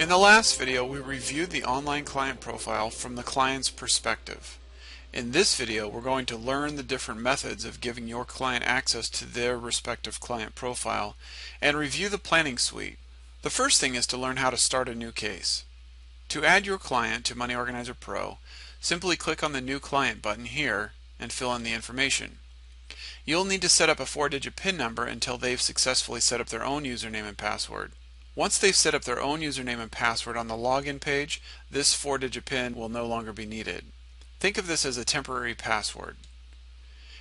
In the last video, we reviewed the online client profile from the client's perspective. In this video, we're going to learn the different methods of giving your client access to their respective client profile and review the planning suite. The first thing is to learn how to start a new case. To add your client to Money Organizer Pro, simply click on the New Client button here and fill in the information. You'll need to set up a 4-digit PIN number until they've successfully set up their own username and password. Once they've set up their own username and password on the login page, this 4-digit PIN will no longer be needed. Think of this as a temporary password.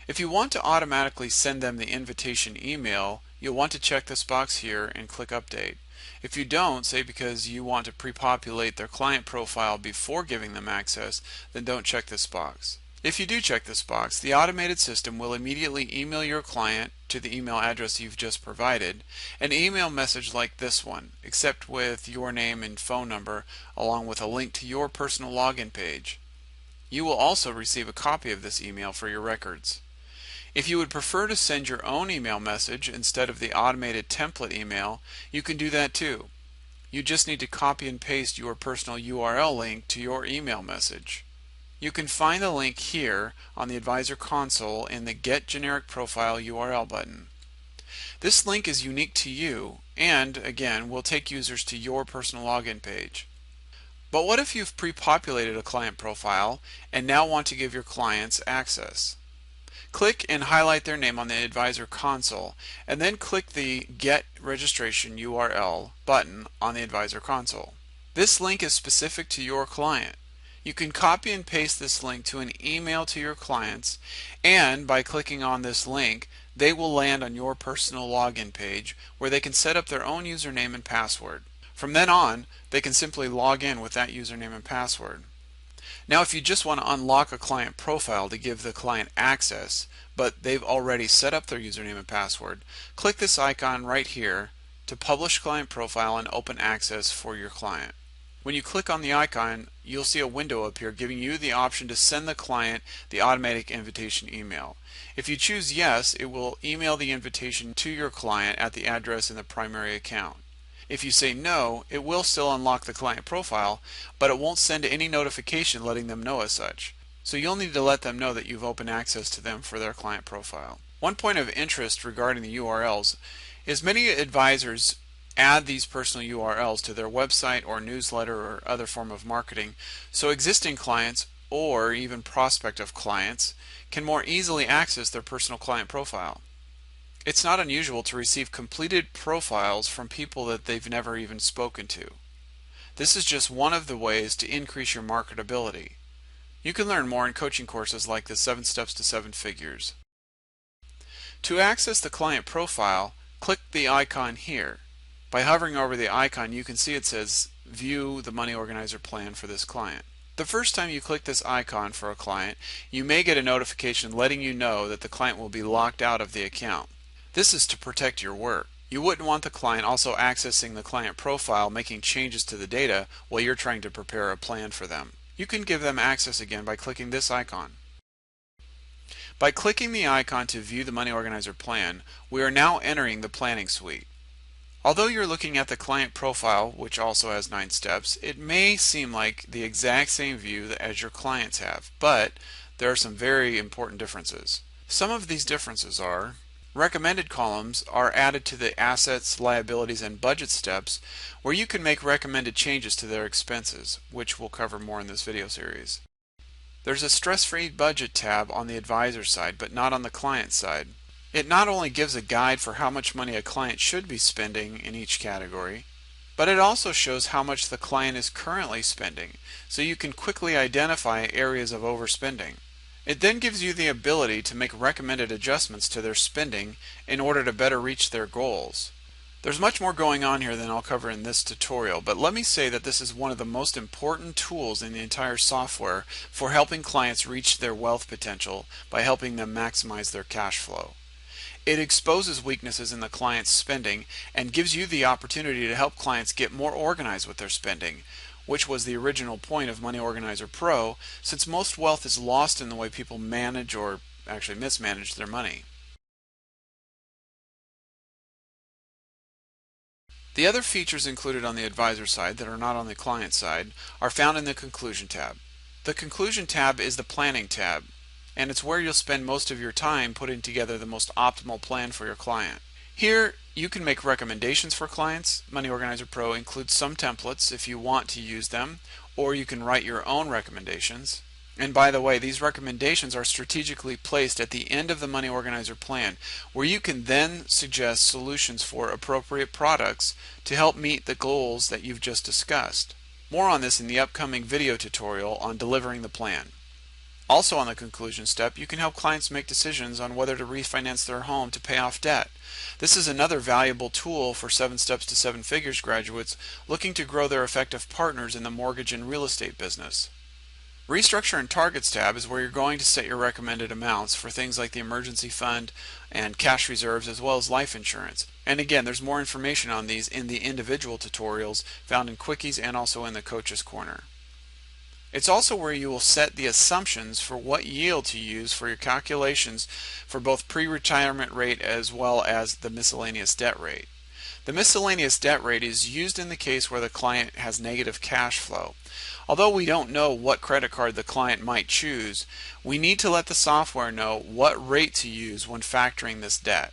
If you want to automatically send them the invitation email, you'll want to check this box here and click Update. If you don't, say because you want to pre-populate their client profile before giving them access, then don't check this box. If you do check this box, the automated system will immediately email your client to the email address you've just provided an email message like this one, except with your name and phone number along with a link to your personal login page. You will also receive a copy of this email for your records. If you would prefer to send your own email message instead of the automated template email, you can do that too. You just need to copy and paste your personal URL link to your email message. You can find the link here on the Advisor console in the Get Generic Profile URL button. This link is unique to you and, again, will take users to your personal login page. But what if you've pre-populated a client profile and now want to give your clients access? Click and highlight their name on the Advisor console and then click the Get Registration URL button on the Advisor console. This link is specific to your client. You can copy and paste this link to an email to your clients, and by clicking on this link, they will land on your personal login page where they can set up their own username and password. From then on, they can simply log in with that username and password. Now, if you just want to unlock a client profile to give the client access, but they've already set up their username and password, click this icon right here to publish client profile and open access for your client. When you click on the icon, you'll see a window appear giving you the option to send the client the automatic invitation email. If you choose yes, it will email the invitation to your client at the address in the primary account. If you say no, it will still unlock the client profile, but it won't send any notification letting them know as such. So you'll need to let them know that you've opened access to them for their client profile. One point of interest regarding the URLs is many advisors add these personal URLs to their website or newsletter or other form of marketing, so existing clients or even prospective clients can more easily access their personal client profile. It's not unusual to receive completed profiles from people that they've never even spoken to. This is just one of the ways to increase your marketability. You can learn more in coaching courses like the 7 Steps to 7 Figures. To access the client profile, click the icon here. By hovering over the icon, you can see it says View the Money Organizer Plan for this client. The first time you click this icon for a client, you may get a notification letting you know that the client will be locked out of the account. This is to protect your work. You wouldn't want the client also accessing the client profile, making changes to the data while you're trying to prepare a plan for them. You can give them access again by clicking this icon. By clicking the icon to view the Money Organizer Plan, we are now entering the planning suite. Although you're looking at the client profile, which also has 9 steps, it may seem like the exact same view as your clients have, but there are some very important differences. Some of these differences are: recommended columns are added to the assets, liabilities, and budget steps where you can make recommended changes to their expenses, which we'll cover more in this video series. There's a stress-free budget tab on the advisor side, but not on the client side. It not only gives a guide for how much money a client should be spending in each category, but it also shows how much the client is currently spending, so you can quickly identify areas of overspending. It then gives you the ability to make recommended adjustments to their spending in order to better reach their goals. There's much more going on here than I'll cover in this tutorial, but let me say that this is one of the most important tools in the entire software for helping clients reach their wealth potential by helping them maximize their cash flow. It exposes weaknesses in the client's spending and gives you the opportunity to help clients get more organized with their spending, which was the original point of Money Organizer Pro, since most wealth is lost in the way people manage or actually mismanage their money. The other features included on the advisor side that are not on the client side are found in the Conclusion tab. The Conclusion tab is the Planning tab, and it's where you'll spend most of your time putting together the most optimal plan for your client. Here you can make recommendations for clients. Money Organizer Pro includes some templates if you want to use them, or you can write your own recommendations. And by the way, these recommendations are strategically placed at the end of the Money Organizer plan, where you can then suggest solutions for appropriate products to help meet the goals that you've just discussed. More on this in the upcoming video tutorial on delivering the plan. Also on the conclusion step, you can help clients make decisions on whether to refinance their home to pay off debt. This is another valuable tool for 7 Steps to 7 Figures graduates looking to grow their effective partners in the mortgage and real estate business. Restructure and Targets tab is where you're going to set your recommended amounts for things like the emergency fund and cash reserves as well as life insurance. And again, there's more information on these in the individual tutorials found in Quickies and also in the Coach's Corner. It's also where you will set the assumptions for what yield to use for your calculations for both pre-retirement rate as well as the miscellaneous debt rate. The miscellaneous debt rate is used in the case where the client has negative cash flow. Although we don't know what credit card the client might choose, we need to let the software know what rate to use when factoring this debt.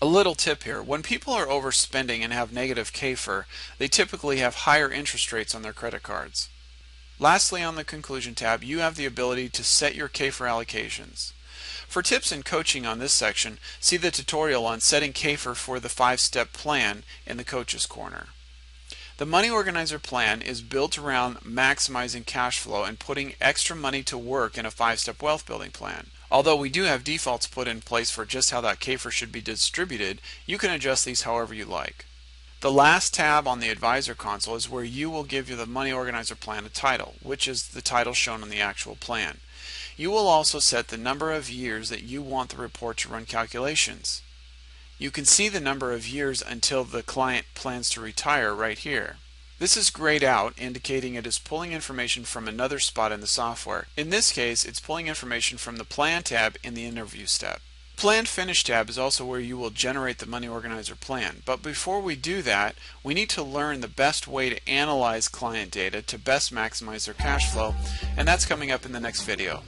A little tip here: when people are overspending and have negative CAFR, they typically have higher interest rates on their credit cards. Lastly, on the Conclusion tab, you have the ability to set your CAFR allocations. For tips and coaching on this section, see the tutorial on setting CAFR for the 5-step plan in the Coach's Corner. The Money Organizer plan is built around maximizing cash flow and putting extra money to work in a 5-step wealth building plan. Although we do have defaults put in place for just how that CAFR should be distributed, you can adjust these however you like. The last tab on the Advisor console is where you will give the Money Organizer plan a title, which is the title shown on the actual plan. You will also set the number of years that you want the report to run calculations. You can see the number of years until the client plans to retire right here. This is grayed out, indicating it is pulling information from another spot in the software. In this case, it's pulling information from the Plan tab in the Interview step. Plan Finish tab is also where you will generate the Money Organizer plan. But before we do that, we need to learn the best way to analyze client data to best maximize their cash flow, and that's coming up in the next video.